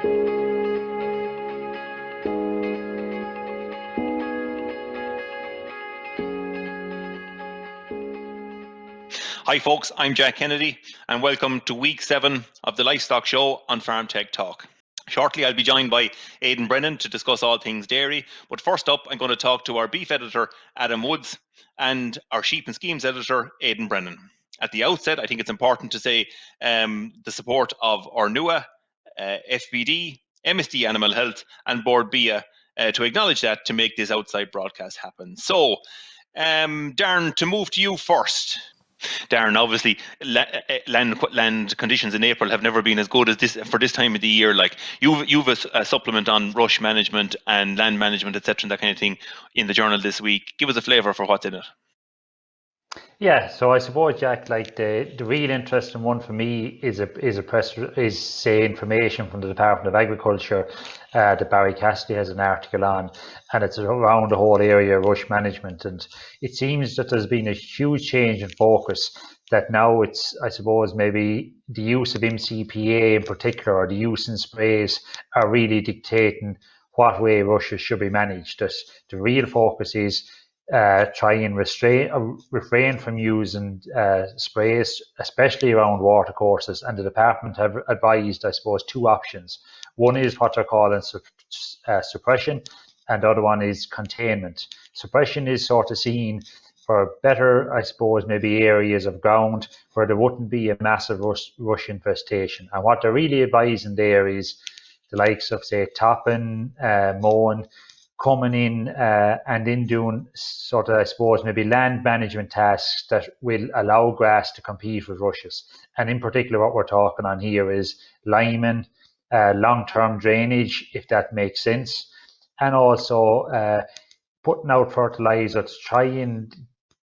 Hi folks, I'm Jack Kennedy and welcome to week 7 of the Livestock Show on Farm Tech Talk. Shortly I'll be joined by Aidan Brennan to discuss all things dairy, but first up I'm going to talk to our beef editor Adam Woods and our sheep and schemes editor Aidan Brennan. At the outset, I think it's important to say the support of Ornua, FBD, MSD Animal Health and Board BIA to acknowledge that to make this outside broadcast happen. So Darren, to move to you first. Darren, obviously, land conditions in April have never been as good as this for this time of the year. Like you've a supplement on rush management and land management, etc., and that kind of thing in the journal this week. Give us a flavour for what's in it. Yeah, so I suppose, Jack, like the real interesting one for me is say information from the Department of Agriculture that Barry Cassidy has an article on, and it's around the whole area of rush management. And it seems that there's been a huge change in focus, that now it's, I suppose, maybe the use of MCPA in particular, or the use in sprays, are really dictating what way rushes should be managed. That the real focus is try and refrain from using sprays, especially around watercourses. And the department have advised, I suppose, two options. One is what they're calling suppression, and the other one is containment. Suppression is sort of seen for better, I suppose, maybe areas of ground where there wouldn't be a massive rush infestation. And what they're really advising there is the likes of, say, topping, mowing, coming in and in doing sort of, I suppose, maybe land management tasks that will allow grass to compete with rushes. And in particular, what we're talking on here is liming, long-term drainage, if that makes sense, and also putting out fertilizer to try and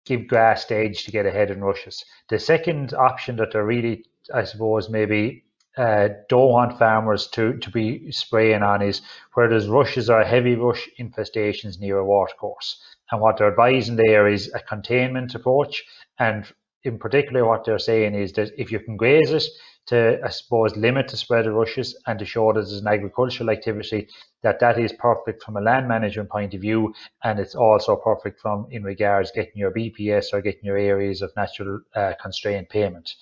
give grass the edge to get ahead in rushes. The second option that they're really, I suppose, maybe don't want farmers to be spraying on is where there's rushes or heavy rush infestations near a watercourse. And what they're advising there is a containment approach. And in particular, what they're saying is that if you can graze it to, I suppose, limit the spread of rushes and to show that there's an agricultural activity, that is perfect from a land management point of view, and it's also perfect from in regards getting your BPS or getting your areas of natural constraint payment.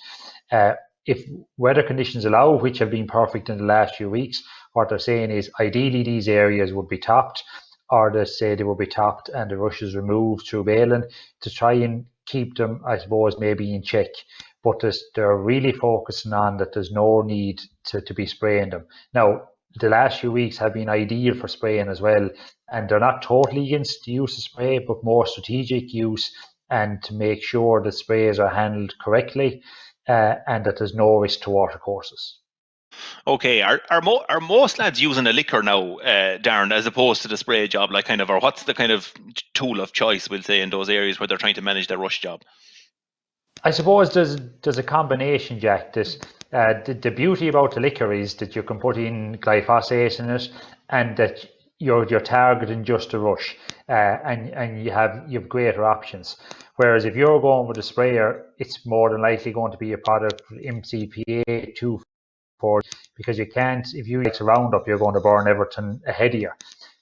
If weather conditions allow, which have been perfect in the last few weeks, what they're saying is ideally these areas would be topped, or they say they will be topped and the rushes removed through baling to try and keep them, I suppose, maybe in check. But they're really focusing on that there's no need to be spraying them. Now, the last few weeks have been ideal for spraying as well, and they're not totally against the use of spray, but more strategic use and to make sure that sprays are handled correctly. And that there's no risk to watercourses. Okay, are most lads using a liquor now, Darren, as opposed to the spray job? Like, kind of, or what's the kind of tool of choice, we'll say, in those areas where they're trying to manage their rush job? I suppose there's a combination, Jack. The beauty about the liquor is that you can put in glyphosate in it, and that you're targeting just a rush, and you have greater options. Whereas if you're going with a sprayer, it's more than likely going to be a product with MCPA 240, because you can't, if you use Roundup, you're going to burn everything ahead of you.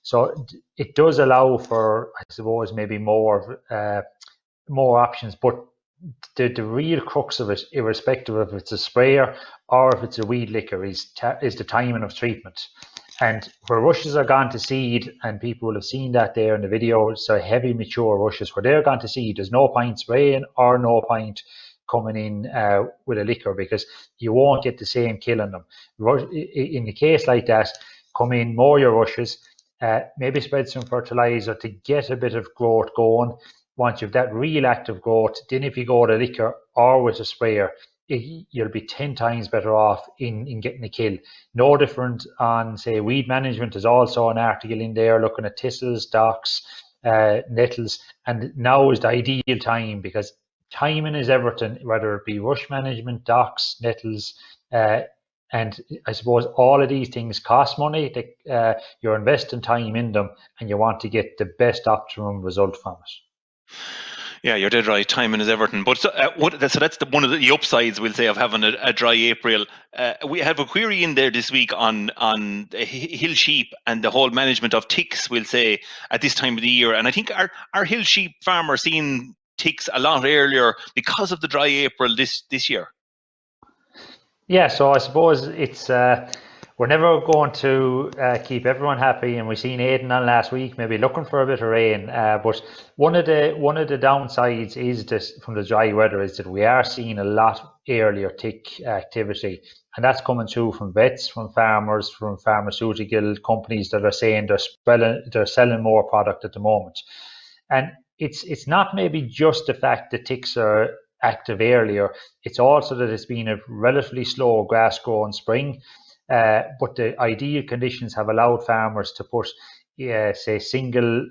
So it does allow for, I suppose, maybe more options, but the real crux of it, irrespective of if it's a sprayer or if it's a weed liquor, is the timing of treatment. And where rushes are gone to seed, and people will have seen that there in the video, so heavy mature rushes, where they're gone to seed, there's no point spraying or no point coming in with a liquor, because you won't get the same kill on them. In a case like that, come in, mow your rushes, maybe spread some fertilizer to get a bit of growth going. Once you've that real active growth, then if you go with a liquor or with a sprayer, you'll be 10 times better off in getting a kill. No different on, say, weed management. There's also an article in there looking at thistles, docks, nettles, and now is the ideal time, because timing is everything, whether it be rush management, docks, nettles, and I suppose all of these things cost money. You're investing time in them, and you want to get the best optimum result from it. Yeah, you're dead right. Timing is everything. But so that's one of the upsides, we'll say, of having a dry April. We have a query in there this week on hill sheep and the whole management of ticks, we'll say, at this time of the year. And I think our hill sheep farmer seeing ticks a lot earlier because of the dry April this year. Yeah, so I suppose it's we're never going to keep everyone happy, and we've seen Aidan on last week maybe looking for a bit of rain. But one of the downsides is this from the dry weather is that we are seeing a lot earlier tick activity, and that's coming through from vets, from farmers, from pharmaceutical companies that are saying they're selling more product at the moment. And it's not maybe just the fact that ticks are active earlier, it's also that it's been a relatively slow grass growing spring. But the ideal conditions have allowed farmers to put, say, single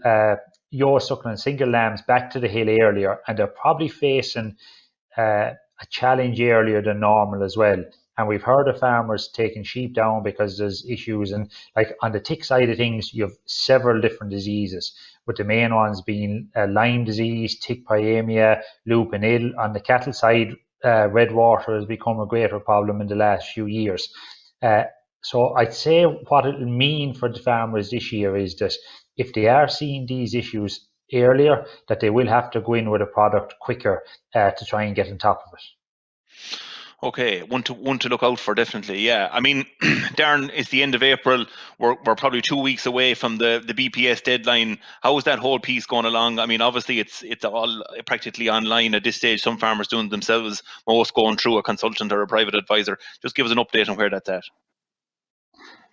yaw suckling single lambs back to the hill earlier, and they're probably facing a challenge earlier than normal as well. And we've heard of farmers taking sheep down because there's issues. And like on the tick side of things, you have several different diseases, with the main ones being Lyme disease, tick pyemia, lupin ill. On the cattle side, red water has become a greater problem in the last few years. So I'd say what it'll mean for the farmers this year is that if they are seeing these issues earlier, that they will have to go in with a product quicker to try and get on top of it. Okay, one to look out for, definitely. Yeah, I mean, Darren, it's the end of April. We're probably 2 weeks away from the BPS deadline. How is that whole piece going along? I mean, obviously it's all practically online at this stage. Some farmers doing it themselves, most going through a consultant or a private advisor. Just give us an update on where that's at.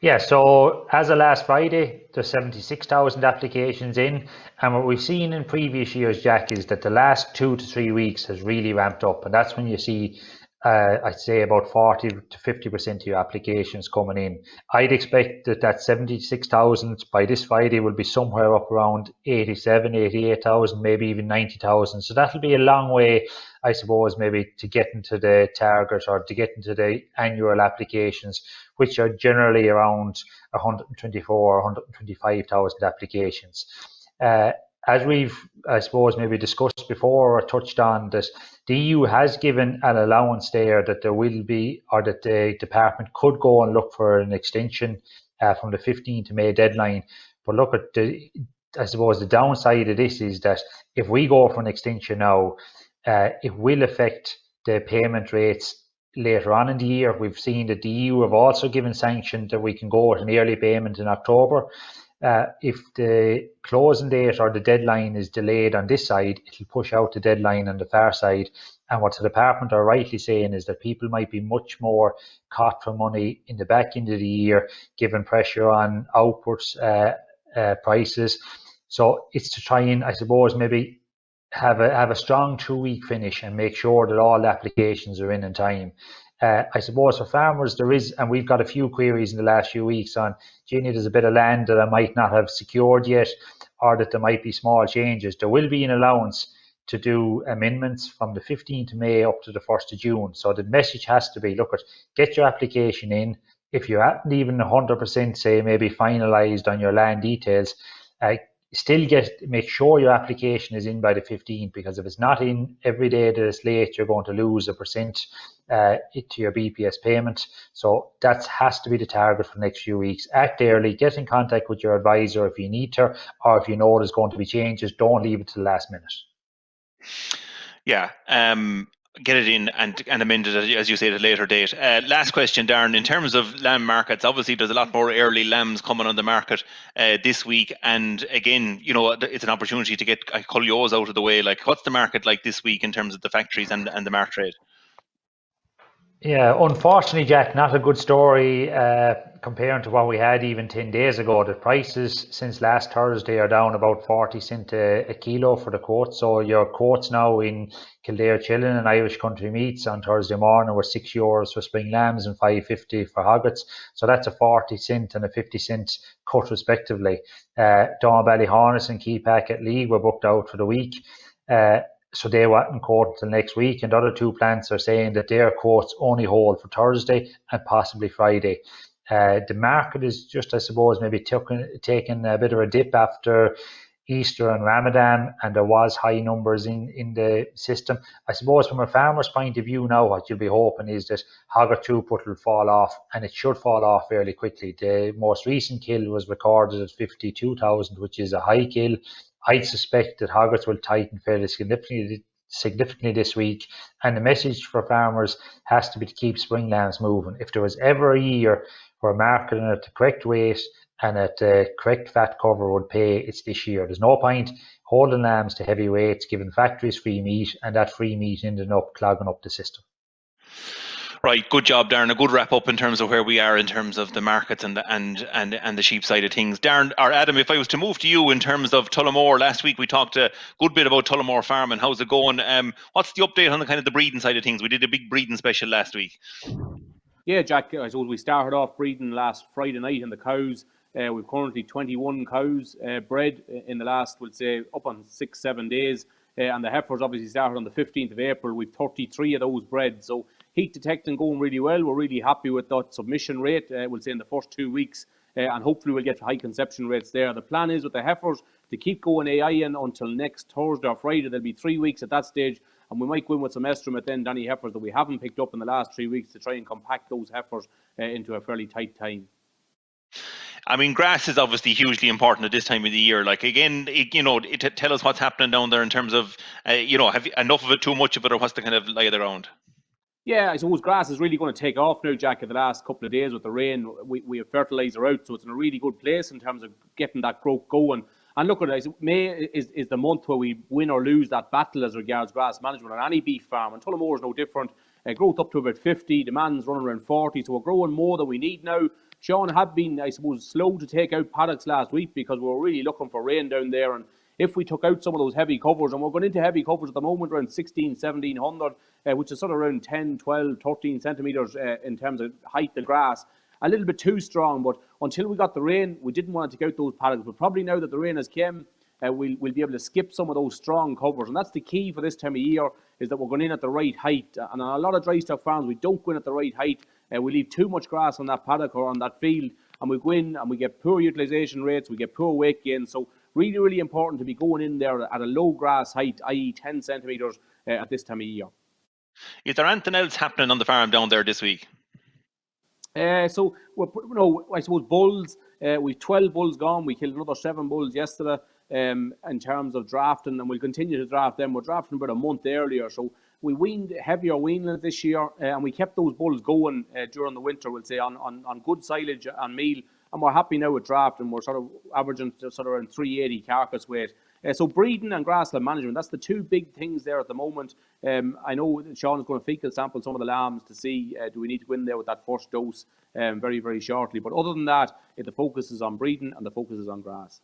Yeah, so as of last Friday, there's 76,000 applications in. And what we've seen in previous years, Jack, is that the last 2 to 3 weeks has really ramped up. And that's when you see, I'd say, about 40 to 50% of your applications coming in. I'd expect that 76,000 by this Friday will be somewhere up around 87, 88,000, maybe even 90,000. So that'll be a long way, I suppose, maybe to get into the target or to get into the annual applications, which are generally around 124 or 125,000 applications. As we've, I suppose, maybe discussed before or touched on, that the EU has given an allowance there that there will be, or that the department could go and look for an extension from the 15th of May deadline. But look at I suppose the downside of this is that if we go for an extension now, it will affect the payment rates later on in the year. We've seen that the EU have also given sanction that we can go with an early payment in October. If the closing date or the deadline is delayed on this side, it'll push out the deadline on the far side. And what the department are rightly saying is that people might be much more caught for money in the back end of the year, given pressure on outputs, prices. So it's to try and, I suppose, maybe have a strong 2 week finish and make sure that all applications are in time. I suppose for farmers there is, and we've got a few queries in the last few weeks on, Ginny, there's a bit of land that I might not have secured yet, or that there might be small changes. There will be an allowance to do amendments from the 15th of May up to the 1st of June. So the message has to be, look, get your application in. If you haven't even 100%, say, maybe finalised on your land details, still make sure your application is in by the 15th, because if it's not in every day that it's late, you're going to lose a percent to your BPS payment. So that has to be the target for the next few weeks. Act early, get in contact with your advisor if you need to, or if you know there's going to be changes, don't leave it to the last minute. Yeah, get it in and amend it, as you say, at a later date. Last question, Darren. In terms of lamb markets, obviously there's a lot more early lambs coming on the market this week, and again, you know, it's an opportunity to get cull out of the way. Like, what's the market like this week in terms of the factories and the market trade? Yeah, unfortunately, Jack, not a good story comparing to what we had even 10 days ago. The prices since last Thursday are down about 40 cents a kilo for the quote. So your quotes now in Kildare Chilling and Irish Country Meats on Thursday morning were €6 for spring lambs and $5.50 for hoggets. So that's a 40 cent and a 50 cent cut respectively. Dawn Ballyhornis and Keepack at League were booked out for the week. So they weren't quoted until next week, and the other two plants are saying that their quotes only hold for Thursday and possibly Friday. The market is just, I suppose, maybe taking a bit of a dip after Easter and Ramadan, and there was high numbers in the system. I suppose from a farmer's point of view now, what you'll be hoping is that hogger throughput will fall off, and it should fall off fairly quickly. The most recent kill was recorded at 52,000, which is a high kill. I suspect that hoggers will tighten fairly significantly this week, and the message for farmers has to be to keep spring lambs moving. If there was ever a year where marketing at the correct weight and at the correct fat cover would pay, it's this year. There's no point holding lambs to heavy weights, giving factories free meat, and that free meat ending up clogging up the system. Right, good job, Darren. A good wrap up in terms of where we are in terms of the markets and the sheep side of things. Darren or Adam, if I was to move to you in terms of Tullamore, last week we talked a good bit about Tullamore Farm and how's it going. What's the update on the kind of the breeding side of things? We did a big breeding special last week. Yeah, Jack, I suppose we started off breeding last Friday night in the cows. We've currently 21 cows bred in the last, we'll say, up on 6-7 days. And the heifers obviously started on the 15th of April. We've 33 of those bred. So heat detecting going really well. We're really happy with that submission rate, we'll say, in the first 2 weeks. And hopefully we'll get high conception rates there. The plan is with the heifers to keep going AI in until next Thursday or Friday. There'll be 3 weeks at that stage. And we might go in with some estimate then, Danny, heifers that we haven't picked up in the last 3 weeks to try and compact those heifers into a fairly tight time. I mean, grass is obviously hugely important at this time of the year. Like, again, tell us what's happening down there in terms of, have you enough of it, too much of it, or what's the kind of lie of the ground? Yeah, I suppose grass is really going to take off now, Jack, in the last couple of days with the rain. We have fertiliser out, so it's in a really good place in terms of getting that growth going. And look at it, May is the month where we win or lose that battle as regards grass management on any beef farm. And Tullamore is no different. Growth up to about 50, demand's running around 40, so we're growing more than we need now. Sean had been, I suppose, slow to take out paddocks last week because we were really looking for rain down there. And if we took out some of those heavy covers, and we're going into heavy covers at the moment around 1700, which is sort of around 10, 12, 13 centimetres in terms of height of grass, a little bit too strong. But until we got the rain, we didn't want to take out those paddocks. But probably now that the rain has come, we'll be able to skip some of those strong covers. And that's the key for this time of year, is that we're going in at the right height. And on a lot of dry stock farms, we don't go in at the right height. We leave too much grass on that paddock or on that field, and we go in and we get poor utilisation rates, we get poor weight gain. So really, really important to be going in there at a low grass height, i.e. 10 centimetres at this time of year. Is there anything else happening on the farm down there this week? So, I suppose bulls, we've 12 bulls gone. We killed another 7 bulls yesterday in terms of drafting, and we'll continue to draft them. We're drafting about a month earlier, so we weaned heavier weanlings this year, and we kept those bulls going during the winter, we'll say, on good silage and meal. And we're happy now with draft, and we're sort of averaging sort of around 380 carcass weight. So breeding and grassland management, that's the two big things there at the moment. I know Sean is going to fecal sample some of the lambs to see do we need to go in there with that first dose very, very shortly. But other than that, the focus is on breeding and the focus is on grass.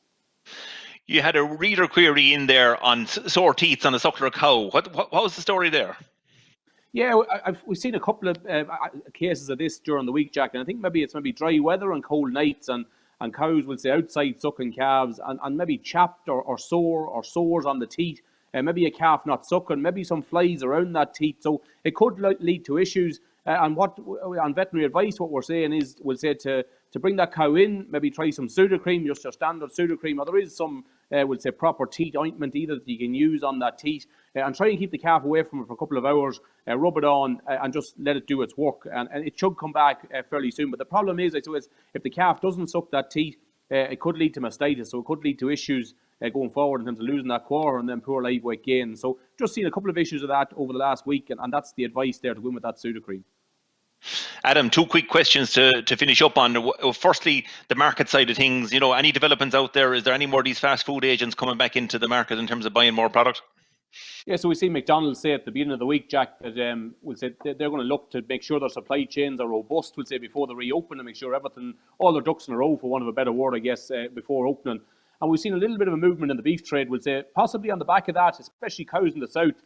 You had a reader query in there on sore teats on a suckler cow. What was the story there? Yeah, we've seen a couple of cases of this during the week, Jack, and I think maybe it's dry weather and cold nights, and cows will say outside sucking calves, and maybe chapped or sore or sores on the teat, and maybe a calf not sucking, maybe some flies around that teat. So it could lead to issues. And what on veterinary advice, what we're saying is, we'll say to bring that cow in, maybe try some Sudocrem, just your standard Sudocrem, or there is some, we'll say, proper teat ointment either that you can use on that teat, and try and keep the calf away from it for a couple of hours, rub it on, and just let it do its work, and it should come back fairly soon. But the problem is, I suppose, if the calf doesn't suck that teat, it could lead to mastitis, so it could lead to issues going forward in terms of losing that quarter and then poor live weight gain. So just seen a couple of issues of that over the last week, and that's the advice there to go in with that Sudocrem. Adam, 2 quick questions to finish up on. Firstly, the market side of things. Any developments out there? Is there any more of these fast food agents coming back into the market in terms of buying more product? Yeah, so we see McDonald's say at the beginning of the week, Jack, that we'll say they're going to look to make sure their supply chains are robust, we'll say, before they reopen, and make sure everything, all their ducks in a row, for want of a better word, I guess, before opening. And we've seen a little bit of a movement in the beef trade, we'll say, possibly on the back of that, especially cows in the south.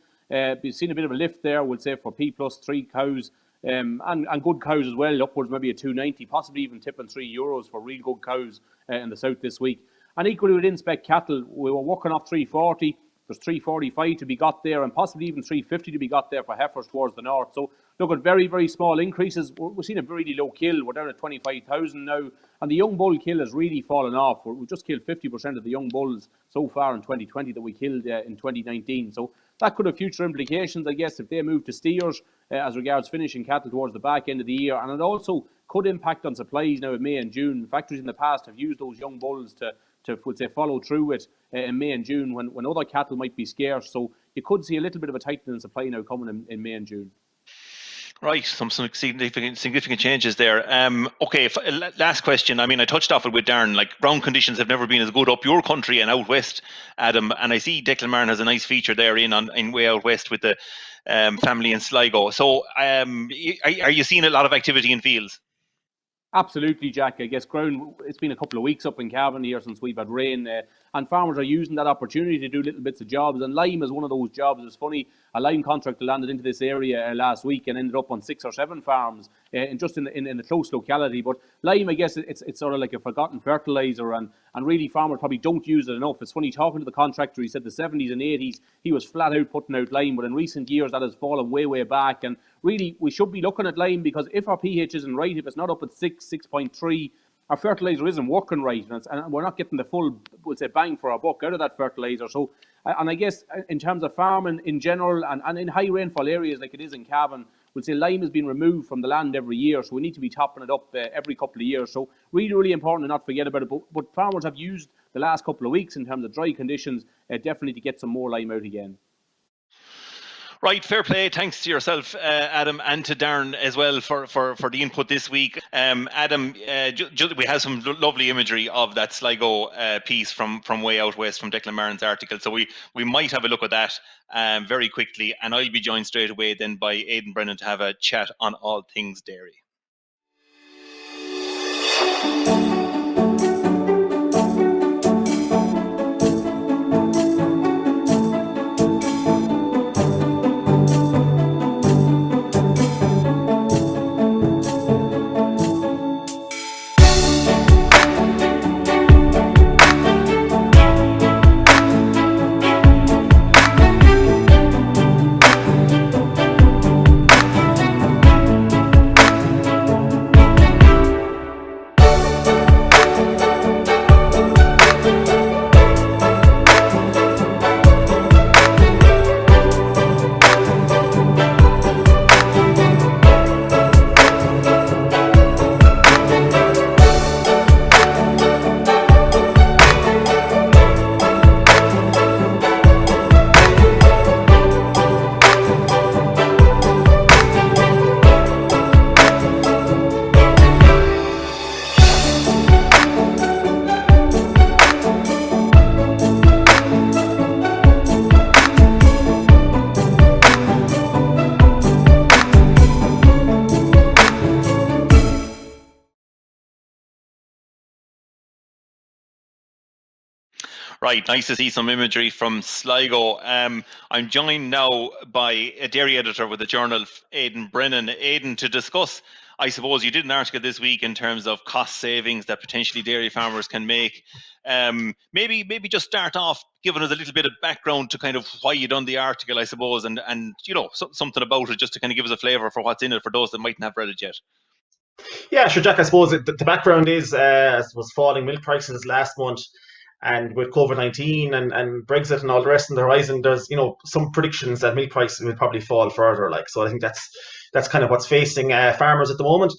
We've seen a bit of a lift there, we'll say, for P+3 cows. And good cows as well, upwards maybe at 290, possibly even tipping €3 for real good cows in the south this week. And equally with in-spec cattle, we were working off 340, there's 345 to be got there, and possibly even 350 to be got there for heifers towards the north. So look at very, very small increases. We're seeing a really low kill. We're down at 25,000 now. And the young bull kill has really fallen off. We've just killed 50% of the young bulls so far in 2020 that we killed in 2019. So that could have future implications, I guess, if they move to steers as regards finishing cattle towards the back end of the year. And it also could impact on supplies now in May and June. Factories in the past have used those young bulls to would say, follow through it in May and June when other cattle might be scarce. So you could see a little bit of a tightening in supply now coming in May and June. Right, some significant changes there. Okay, last question. I mean, I touched off it with Darren. Like, ground conditions have never been as good up your country and out west, Adam. And I see Declan has a nice feature there in way out west with the family in Sligo. So, are you seeing a lot of activity in fields? Absolutely, Jack. I guess ground, it's been a couple of weeks up in Cavan here since we've had rain, and farmers are using that opportunity to do little bits of jobs. And lime is one of those jobs. It's funny, a lime contractor landed into this area last week and ended up on 6 or 7 farms just in a close locality. But lime, I guess, it's sort of like a forgotten fertilizer, and really farmers probably don't use it enough. It's funny, talking to the contractor, he said the 70s and 80s he was flat out putting out lime, but in recent years that has fallen way back. And really, we should be looking at lime, because if our pH isn't right, if it's not up at 6.3, our fertilizer isn't working right, and we're not getting the full, we'll say, bang for our buck out of that fertilizer. So, and I guess in terms of farming in general, and in high rainfall areas like it is in Cavan, we'll say lime has been removed from the land every year, so we need to be topping it up every couple of years. So really important to not forget about it. But farmers have used the last couple of weeks in terms of dry conditions definitely to get some more lime out again. Right, fair play. Thanks to yourself, Adam, and to Darren as well for the input this week. Adam, we have some lovely imagery of that Sligo piece from way out west from Declan Martin's article. So we might have a look at that very quickly, and I'll be joined straight away then by Aidan Brennan to have a chat on all things dairy. Right, nice to see some imagery from Sligo. I'm joined now by a dairy editor with the journal, Aidan Brennan. Aidan, to discuss, I suppose you did an article this week in terms of cost savings that potentially dairy farmers can make. Maybe just start off giving us a little bit of background to kind of why you done the article, I suppose, and you know, something about it just to kind of give us a flavour for what's in it for those that mightn't have read it yet. Yeah, sure, Jack. I suppose the background is was falling milk prices last month. And with COVID-19 and Brexit and all the rest on the horizon, there's some predictions that milk prices will probably fall further. So I think that's kind of what's facing farmers at the moment.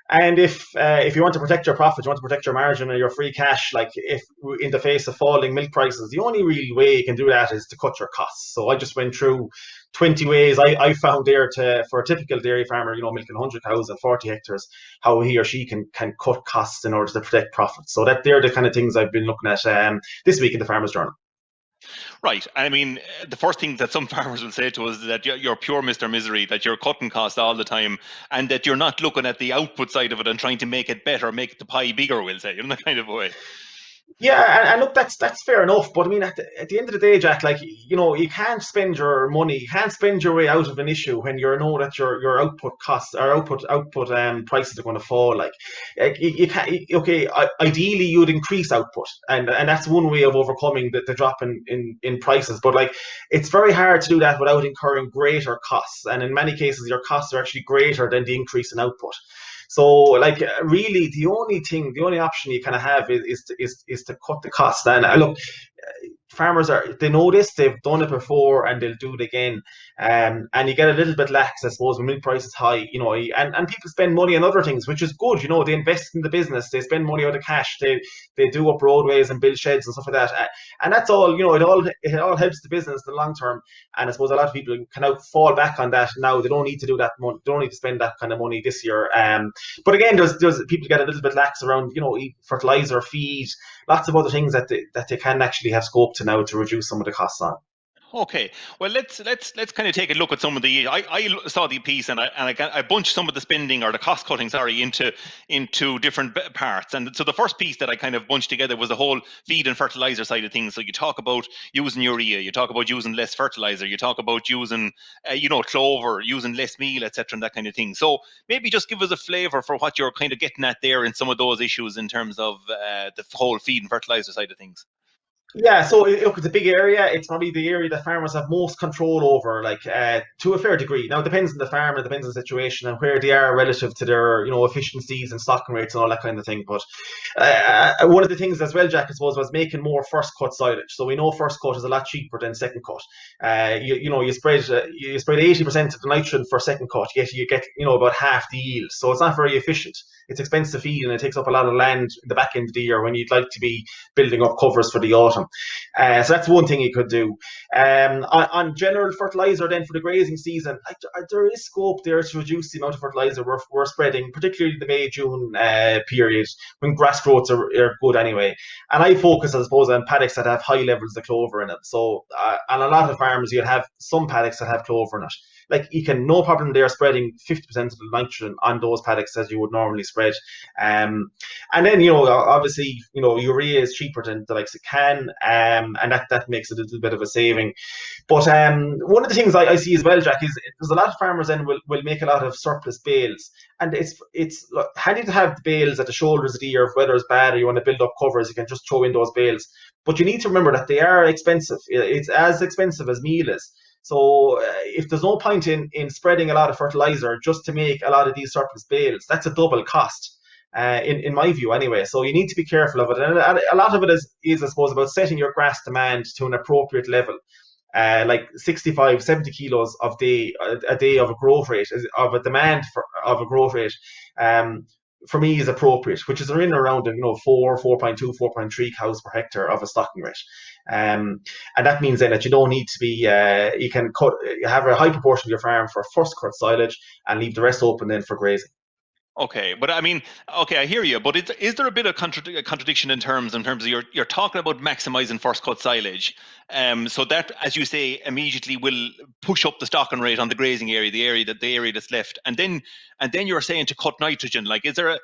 And if you want to protect your profit, you want to protect your margin or your free cash, like if in the face of falling milk prices, the only real way you can do that is to cut your costs. So I just went through 20 ways I found there for a typical dairy farmer, milking 100 cows and 40 hectares, how he or she can cut costs in order to protect profits. So that they're the kind of things I've been looking at this week in the Farmers Journal. Right. I mean, the first thing that some farmers will say to us is that you're pure Mr. Misery, that you're cutting costs all the time, and that you're not looking at the output side of it and trying to make it better, make the pie bigger, we'll say, in that kind of way. Yeah, and look, that's fair enough. But I mean, at the end of the day, Jack, like, you can't spend your money, you can't spend your way out of an issue when you know that your output costs or output prices are going to fall. Like you can't. Okay, ideally you'd increase output, and that's one way of overcoming the drop in prices. But like, it's very hard to do that without incurring greater costs, and in many cases, your costs are actually greater than the increase in output. So, like, really, the only option you kind of have is to cut the cost. And look, farmers they know this, they've done it before, and they'll do it again. And you get a little bit lax, I suppose, when milk price is high. And people spend money on other things, which is good. They invest in the business, they spend money out of cash, they do up roadways and build sheds and stuff like that. And that's all. It all helps the business in the long term. And I suppose a lot of people can now fall back on that now. They don't need to do that money. They don't need to spend that kind of money this year. But again, there's people get a little bit lax around, fertilizer, feed, lots of other things that they can actually have scope to now to reduce some of the costs on. Okay, well let's kind of take a look at some of the. I saw the piece and I bunched some of the spending or the cost cutting, into different parts. And so the first piece that I kind of bunched together was the whole feed and fertilizer side of things. So you talk about using urea, you talk about using less fertilizer, you talk about using clover, using less meal, etc., and that kind of thing. So maybe just give us a flavour for what you're kind of getting at there in some of those issues in terms of the whole feed and fertilizer side of things. Yeah, so look, it's a big area. It's probably the area that farmers have most control over, like, to a fair degree. Now, it depends on the farmer, it depends on the situation and where they are relative to their, efficiencies and stocking rates and all that kind of thing. But one of the things as well, Jack, I suppose, was making more first cut silage. So we know first cut is a lot cheaper than second cut. You spread 80% of the nitrogen for second cut, yet you get about half the yield. So it's not very efficient. It's expensive feed and it takes up a lot of land in the back end of the year when you'd like to be building up covers for the autumn. So that's one thing you could do. On general fertilizer, then for the grazing season, there is scope there to reduce the amount of fertilizer we're spreading, particularly the May-June period when grass growths are good anyway. And I focus, I suppose, on paddocks that have high levels of clover in it. So on a lot of farms, you'd have some paddocks that have clover in it. Like, you can no problem there spreading 50% of the nitrogen on those paddocks as you would normally spread. And then, obviously, urea is cheaper than the likes of can, and that makes it a little bit of a saving. But one of the things I see as well, Jack, is there's a lot of farmers then will make a lot of surplus bales. And it's handy to have the bales at the shoulders of the year. If weather is bad or you want to build up covers, you can just throw in those bales. But you need to remember that they are expensive. It's as expensive as meal is. So if there's no point in spreading a lot of fertilizer just to make a lot of these surplus bales, that's a double cost, in my view anyway. So you need to be careful of it. And a lot of it is, I suppose, about setting your grass demand to an appropriate level. Like 65, 70 kilos a day of a growth rate, of a demand of a growth rate, for me is appropriate, which is in around 4.2, 4.3 cows per hectare of a stocking rate. And that means then that you don't need to be, you can have a high proportion of your farm for first cut silage and leave the rest open then for grazing. Okay, but I mean, okay, I hear you. But is there a bit of contradiction in terms of you're talking about maximizing first cut silage, so that, as you say, immediately will push up the stocking rate on the grazing area, the area that's left, and then you're saying to cut nitrogen. Like, is there a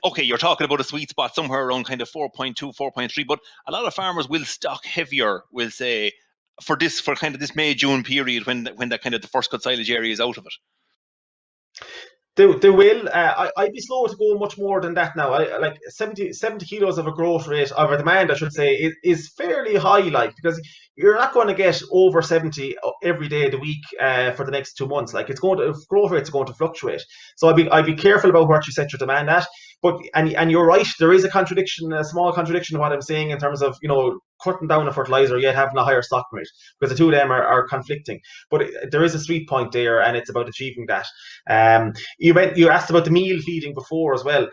okay, you're talking about a sweet spot somewhere around kind of 4.2, 4.3, but a lot of farmers will stock heavier, will say, for kind of this May-June period when that kind of the first cut silage area is out of it. They will. I'd be slow to go much more than that now. Like 70 kilos of a growth rate, of a demand, I should say, is fairly high, like, because you're not going to get over 70 every day of the week for the next 2 months. Like, growth rates are going to fluctuate. So I'd be careful about what you set your demand at. But and you're right, there is a small contradiction to what I'm saying in terms of cutting down a fertilizer yet having a higher stock rate, because the two of them are conflicting. But there is a sweet point there, and it's about achieving that. You asked about the meal feeding before as well.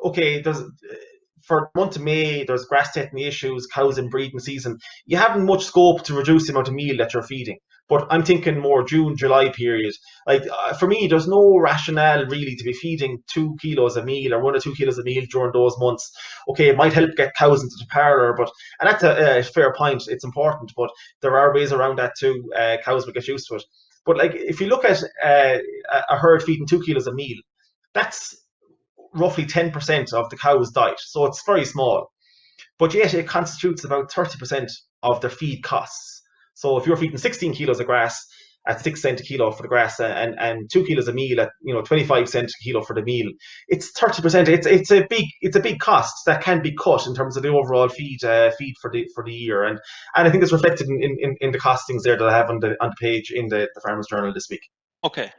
Okay, for the month of May, there's grass tetany issues, cows in breeding season. You haven't much scope to reduce the amount of meal that you're feeding. But I'm thinking more June, July period. Like, for me, there's no rationale really to be feeding 2 kilos of meal or 1 or 2 kilos of meal during those months. Okay, it might help get cows into the parlour, and that's a fair point. It's important, but there are ways around that too. Cows will get used to it. But like, if you look at a herd feeding 2 kilos of meal, that's roughly 10% of the cow's diet, so it's very small. But yet it constitutes about 30% of their feed costs. So if you're feeding 16 kilos of grass at 6 cents a kilo for the grass, and 2 kilos of meal at 25 cents a kilo for the meal, it's 30%. It's a big cost that can be cut in terms of the overall feed for the year, and I think it's reflected in the costings there that I have on the page in the Farmers Journal this week. Okay.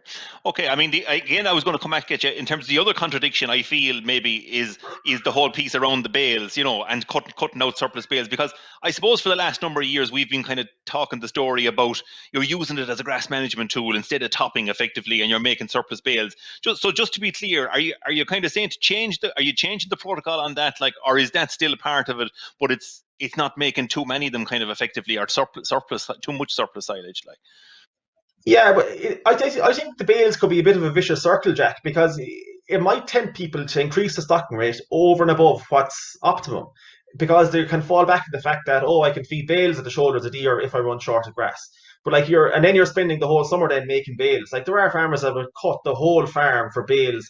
I mean, again, I was going to come back at you in terms of the other contradiction I feel maybe is the whole piece around the bales, and cutting out surplus bales, because I suppose for the last number of years we've been kind of talking the story about you're using it as a grass management tool instead of topping effectively, and you're making surplus bales. Just to be clear, are you kind of saying are you changing the protocol on that, like, or is that still a part of it, but it's not making too many of them kind of effectively, or surplus too much surplus silage, like? Yeah, but I think the bales could be a bit of a vicious circle, Jack, because it might tempt people to increase the stocking rate over and above what's optimum, because they can fall back to the fact that, I can feed bales at the shoulders of deer if I run short of grass. But then you're spending the whole summer then making bales. Like, there are farmers that will cut the whole farm for bales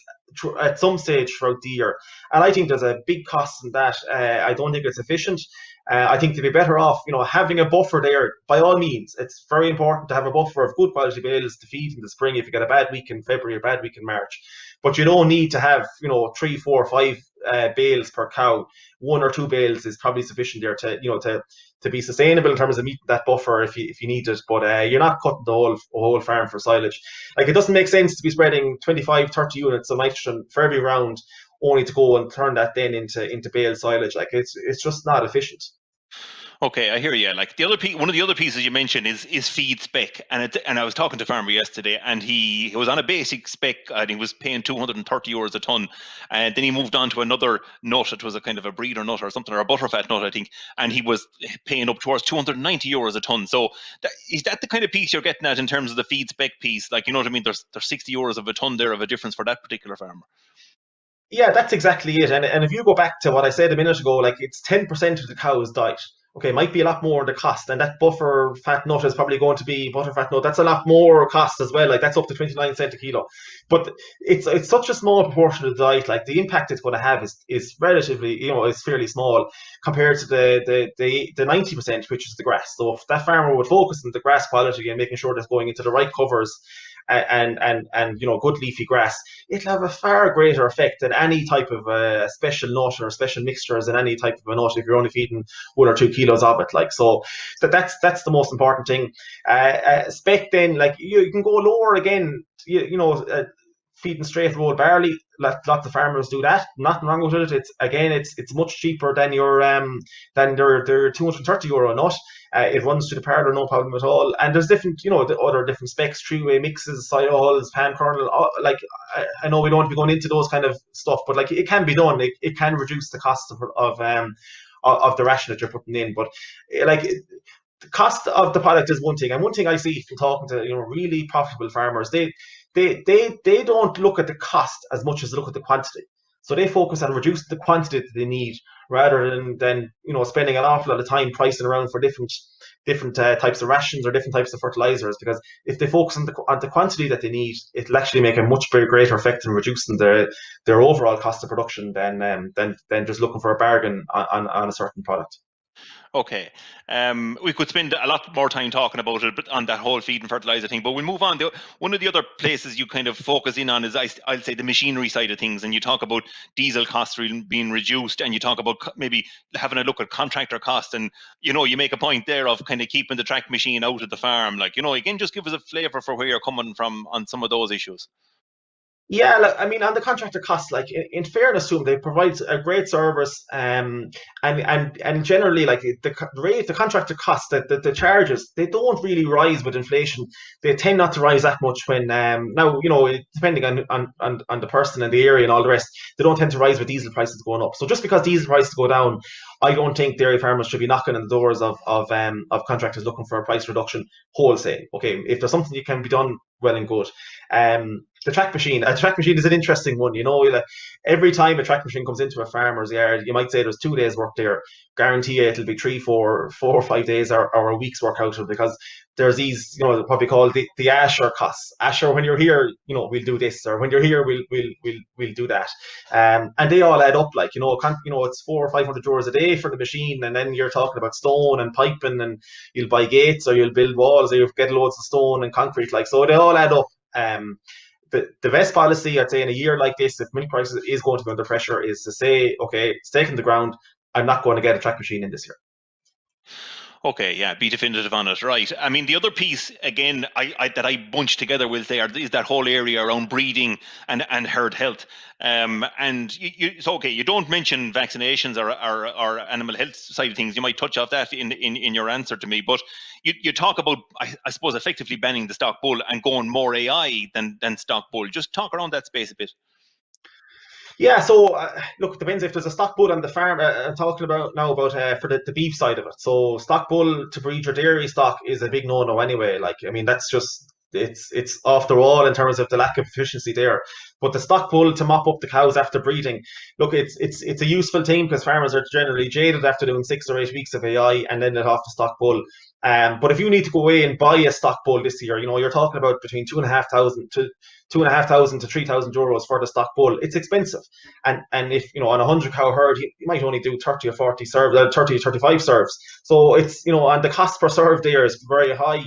at some stage throughout the year, and I think there's a big cost in that. I don't think it's efficient. I think to be better off, having a buffer there. By all means, it's very important to have a buffer of good quality bales to feed in the spring if you get a bad week in February or a bad week in March. But you don't need to have 3, 4, 5 bales per cow. 1 or 2 bales is probably sufficient there to be sustainable in terms of meeting that buffer if you need it. But you're not cutting the whole farm for silage. Like, it doesn't make sense to be spreading 25, 30 units of nitrogen for every round, only to go and turn that then into bale silage. Like, it's just not efficient. Okay, I hear you. Like, one of the other pieces you mentioned is feed spec, and I was talking to a farmer yesterday, and he was on a basic spec. I think he was paying €230 a ton, and then he moved on to another nut. It was a kind of a breeder nut or something, or a butterfat nut, I think, and he was paying up towards €290 a ton. So is that the kind of piece you're getting at in terms of the feed spec piece? Like, you know what I mean? There's €60 of a ton there of a difference for that particular farmer. Yeah, that's exactly it. And if you go back to what I said a minute ago, like, it's 10% of the cow's diet. Okay, it might be a lot more in the cost, and that buffer fat nut is probably going to be butterfat nut. That's a lot more cost as well. Like, that's up to 29 cents a kilo. But it's such a small proportion of the diet. Like, the impact it's going to have is relatively, is fairly small compared to the 90%, which is the grass. So if that farmer would focus on the grass quality and making sure that's going into the right covers and good leafy grass, it'll have a far greater effect than any type of special nut or special mixtures in any type of a nut if you're only feeding 1 or 2 kilos of it. Like, so that's the most important thing. Spec then, like, you can go lower again, feeding straight rolled barley. Lots of farmers do that. Nothing wrong with it. It's much cheaper than their €230 nut. It runs through the parlour, no problem at all. And there's different, the other different specs, three-way mixes, silo hulls, pan kernel. Like, I know we don't want to be going into those kind of stuff, but like, it can be done. It can reduce the cost of the ration that you're putting in. But like, the cost of the product is one thing, and one thing I see from talking to really profitable farmers, they don't look at the cost as much as they look at the quantity. So they focus on reducing the quantity that they need rather than spending an awful lot of time pricing around for different types of rations or different types of fertilizers. Because if they focus on the quantity that they need, it'll actually make a much greater effect in reducing their overall cost of production than just looking for a bargain on a certain product. Okay, we could spend a lot more time talking about it, but on that whole feed and fertilizer thing. But we'll move on. One of the other places you kind of focus in on is, I'll say, the machinery side of things, and you talk about diesel costs being reduced, and you talk about maybe having a look at contractor costs, and you make a point there of kind of keeping the track machine out of the farm. Like, again, just give us a flavour for where you're coming from on some of those issues. Yeah, like, I mean, on the contractor costs, like, in fairness to them, they provide a great service, and generally, like, the contractor costs, the charges, they don't really rise with inflation. They tend not to rise that much when now, depending on the person and the area and all the rest, they don't tend to rise with diesel prices going up. So just because diesel prices go down, I don't think dairy farmers should be knocking on the doors of contractors looking for a price reduction wholesale. Okay, if there's something that can be done, well and good. The track machine is an interesting one. Like, every time a track machine comes into a farmer's yard, you might say there's 2 days work there. Guarantee you it'll be 3, 4, 4 or 5 days or a week's work out of it, because there's these, what we call the Asher costs. Asher, when you're here, we'll do this, or when you're here, we'll do that. And they all add up, like, it's 400 or 500 euros a day for the machine, and then you're talking about stone and piping, and you'll buy gates, or you'll build walls, or you'll get loads of stone and concrete, like, so they all add up. The best policy, I'd say, in a year like this, if milk prices is going to be under pressure, is to say, okay, stake in the ground, I'm not going to get a track machine in this year. Okay, yeah, be definitive on it, right? I mean, the other piece, again, that I bunched together with there is that whole area around breeding and herd health. And so, okay, you don't mention vaccinations or animal health side of things. You might touch off that in your answer to me, but you talk about, I suppose, effectively banning the stock bull and going more AI than stock bull. Just talk around that space a bit. Yeah, so look, it depends if there's a stock bull on the farm. I'm talking about now about for the beef side of it. So stock bull to breed your dairy stock is a big no-no anyway. Like, I mean, that's just it's off the wall in terms of the lack of efficiency there. But the stock bull to mop up the cows after breeding, look, it's a useful thing because farmers are generally jaded after doing 6 or 8 weeks of AI and then it off the stock bull. But if you need to go away and buy a stock bull this year, you're talking about between 2,500 to 3,000 euros for the stock bull. It's expensive, and if on a 100 cow herd, you might only do 30 or 40 serves, 30 or 35 serves. So it's and the cost per serve there is very high.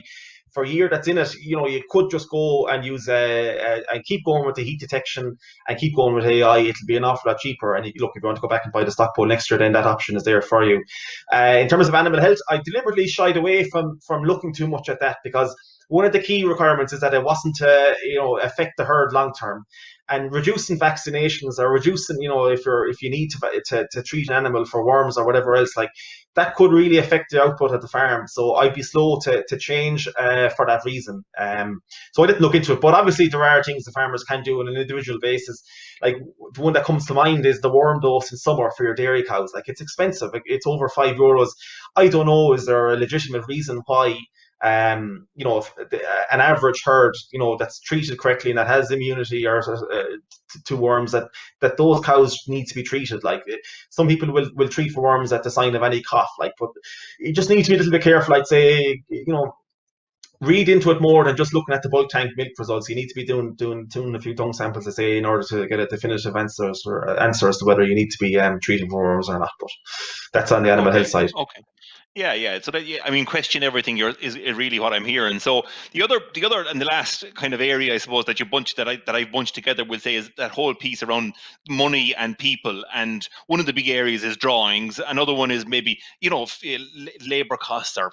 For a year that's in it, you could just go and use and keep going with the heat detection and keep going with AI. It'll be an awful lot cheaper. And look, if you want to go back and buy the stock bull next year, then that option is there for you. In terms of animal health, I deliberately shied away from looking too much at that because one of the key requirements is that it wasn't to affect the herd long term. And reducing vaccinations or reducing, if you need to treat an animal for worms or whatever else, like that could really affect the output at the farm. So I'd be slow to change for that reason. So I didn't look into it, but obviously there are things the farmers can do on an individual basis. Like the one that comes to mind is the worm dose in summer for your dairy cows. Like it's expensive. It's over €5. I don't know, is there a legitimate reason why if an average herd, that's treated correctly and that has immunity or to worms, that those cows need to be treated. Like some people will treat for worms at the sign of any cough, like, but you just need to be a little bit careful. I'd say, read into it more than just looking at the bulk tank milk results. You need to be doing a few dung samples, to say, in order to get a definitive answer as to whether you need to be treating for worms or not. But that's on the animal health side. Okay. Yeah. So I mean, question everything is really what I'm hearing. So the other and the last kind of area, I suppose, that I've bunched together will say is that whole piece around money and people. And one of the big areas is drawings. Another one is maybe labor costs, or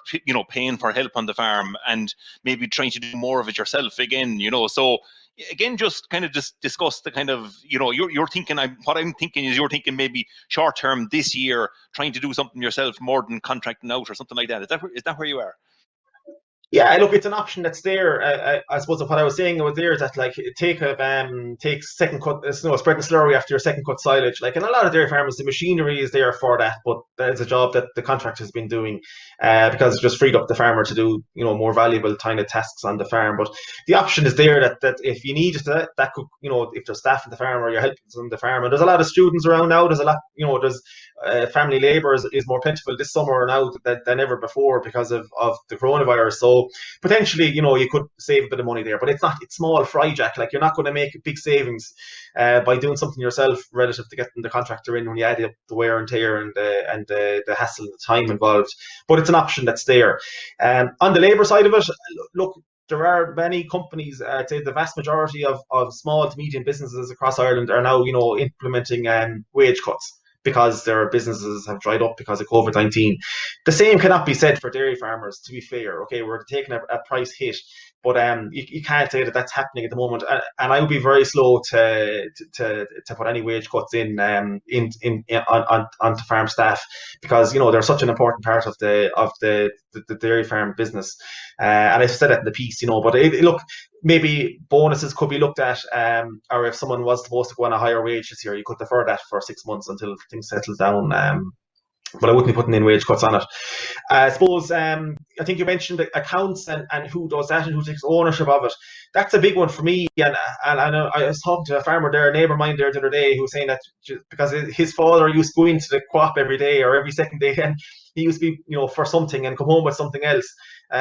paying for help on the farm, and maybe trying to do more of it yourself again. So. Again, just kind of discuss the kind of, you're thinking, what I'm thinking is you're thinking maybe short term this year, trying to do something yourself more than contracting out or something like that. Is that where you are? Yeah, look, it's an option that's there. I suppose what I was saying over there is that, like, take second cut, spread the slurry after your second cut silage. Like, in a lot of dairy farmers, the machinery is there for that, but that's a job that the contractor has been doing because it just freed up the farmer to do more valuable kind of tasks on the farm. But the option is there that if you need it, that could, if there's staff in the farm or you're helping on the farm. And there's a lot of students around now. There's a lot, there's family labour is more plentiful this summer now than ever before because of the coronavirus. So potentially, you could save a bit of money there, but it's small fry, Jack. Like, you're not going to make big savings by doing something yourself relative to getting the contractor in when you add up the wear and tear and the hassle and the time involved. But it's an option that's there. On the labour side of it, look, there are many companies, I'd say the vast majority of small to medium businesses across Ireland are now, implementing wage cuts, because their businesses have dried up because of COVID-19. The same cannot be said for dairy farmers, to be fair. Okay, we're taking a price hit, but you can't say that that's happening at the moment. And I would be very slow to put any wage cuts onto farm staff, because they're such an important part of the dairy farm business. And I've said that in the piece, but look, maybe bonuses could be looked at, or if someone was supposed to go on a higher wage this year, you could defer that for 6 months until things settle down. But I wouldn't be putting in wage cuts on it. I suppose, I think you mentioned accounts and who does that and who takes ownership of it. That's a big one for me. And I was talking to a farmer there, a neighbour of mine there the other day, who was saying that because his father used to go into the co-op every day or every second day, and he used to be, for something and come home with something else.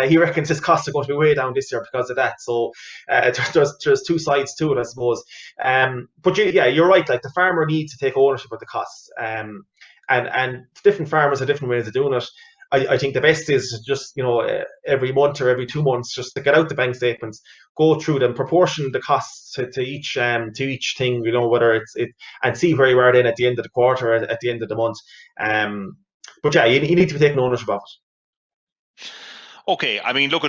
He reckons his costs are going to be way down this year because of that. So there's two sides to it, I suppose. But you're right. Like, the farmer needs to take ownership of the costs. And different farmers have different ways of doing it. I think the best is just, every month or every 2 months, just to get out the bank statements, go through them, proportion the costs to each thing, whether and see where you are then at the end of the quarter, at the end of the month. But yeah, you need to be taking ownership of it. Okay, I mean, look,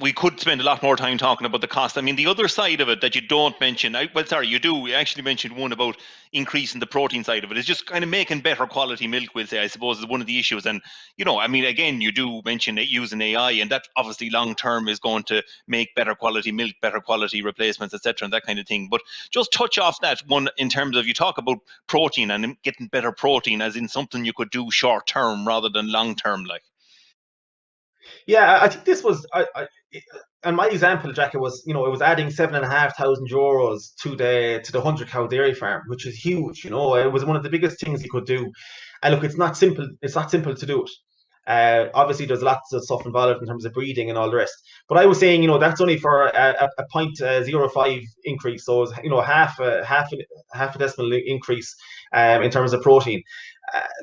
we could spend a lot more time talking about the cost. I mean, the other side of it that you don't mention, you do. You actually mentioned one about increasing the protein side of it. It's just kind of making better quality milk, we'll say, I suppose, is one of the issues. And, I mean, again, you do mention using AI, and that obviously long term is going to make better quality milk, better quality replacements, etc., and that kind of thing. But just touch off that one in terms of, you talk about protein and getting better protein as in something you could do short term rather than long term, like. Yeah, I think this was, and my example, Jack, it was adding €7,500 to the 100-cow dairy farm, which is huge. It was one of the biggest things he could do. And look, it's not simple. It's not simple to do it. Obviously, there's lots of stuff involved in terms of breeding and all the rest. But I was saying, that's only for a 0.05 increase, so half a decimal increase in terms of protein.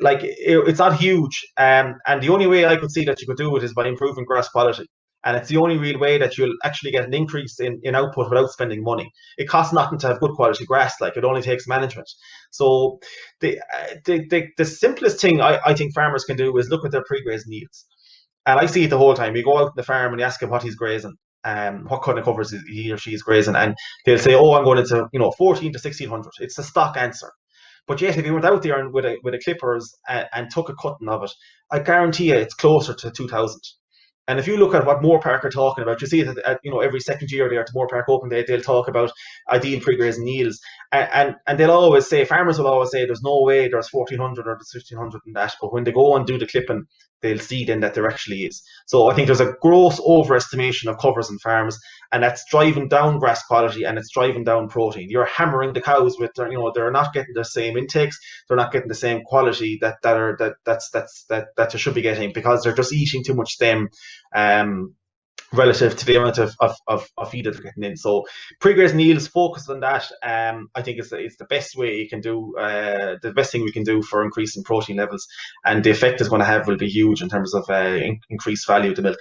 It's not huge, and the only way I could see that you could do it is by improving grass quality. And it's the only real way that you'll actually get an increase in output without spending money. It costs nothing to have good quality grass. Like, it only takes management. So the simplest thing I think farmers can do is look at their pre-grazing yields. And I see it the whole time. You go out in the farm and you ask him what he's grazing, what kind of covers he or she is grazing, and they'll say, "Oh, I'm going into 14 to 1600." It's the stock answer. But yet, if you went out there with a clippers and took a cutting of it, I guarantee you it's closer to 2000. And if you look at what Moorpark are talking about, you see that every second year there at the Moorpark Open Day, they'll talk about ideal pre-grazing yields, and they'll always say, farmers will always say, there's no way there's 1400 or there's 1500 in that. But when they go and do the clipping, they'll see then that there actually is. So I think there's a gross overestimation of covers in farms, and that's driving down grass quality and it's driving down protein. You're hammering the cows with they're not getting the same intakes, they're not getting the same quality that they should be getting, because they're just eating too much stem relative to the amount of feed that they're getting in. So pre-grazing yields, focus on that. I think it's the best way you can do, the best thing we can do for increasing protein levels, and the effect it's going to have will be huge in terms of increased value to milk.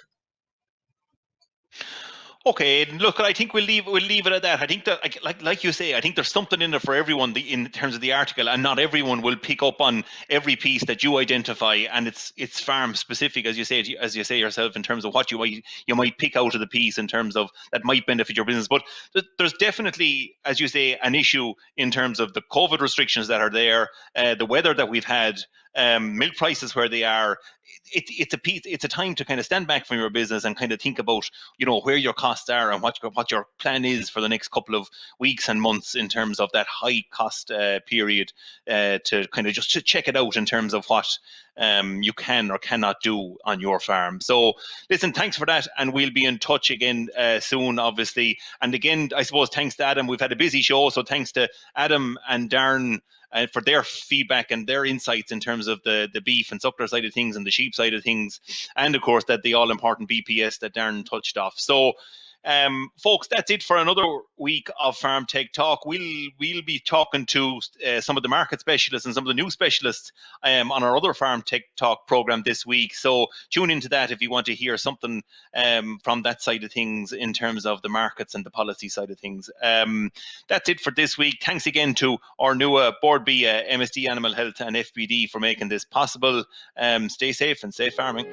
Okay, look, I think we'll leave it at that. I think that, like you say, I think there's something in there for everyone in terms of the article, and not everyone will pick up on every piece that you identify, and it's farm specific, as you say yourself, in terms of what you might pick out of the piece in terms of that might benefit your business. But there's definitely, as you say, an issue in terms of the COVID restrictions that are there, the weather that we've had, milk prices where they are. It's a time to kind of stand back from your business and kind of think about where your costs are and what your plan is for the next couple of weeks and months in terms of that high cost period, to kind of just to check it out in terms of what you can or cannot do on your farm. So listen, thanks for that, and we'll be in touch again soon, obviously. And again, I suppose thanks to Adam. We've had a busy show, so thanks to Adam and Darren for their feedback and their insights in terms of the beef and suckler side of things and the sheep side of things, and of course that the all important BPS that Darren touched off. So folks, that's it for another week of Farm Tech Talk. We'll be talking to some of the market specialists and some of the new specialists on our other Farm Tech Talk program this week. So tune into that if you want to hear something from that side of things in terms of the markets and the policy side of things. That's it for this week. Thanks again to our new Board B, MSD Animal Health and FBD for making this possible. Stay safe and safe farming.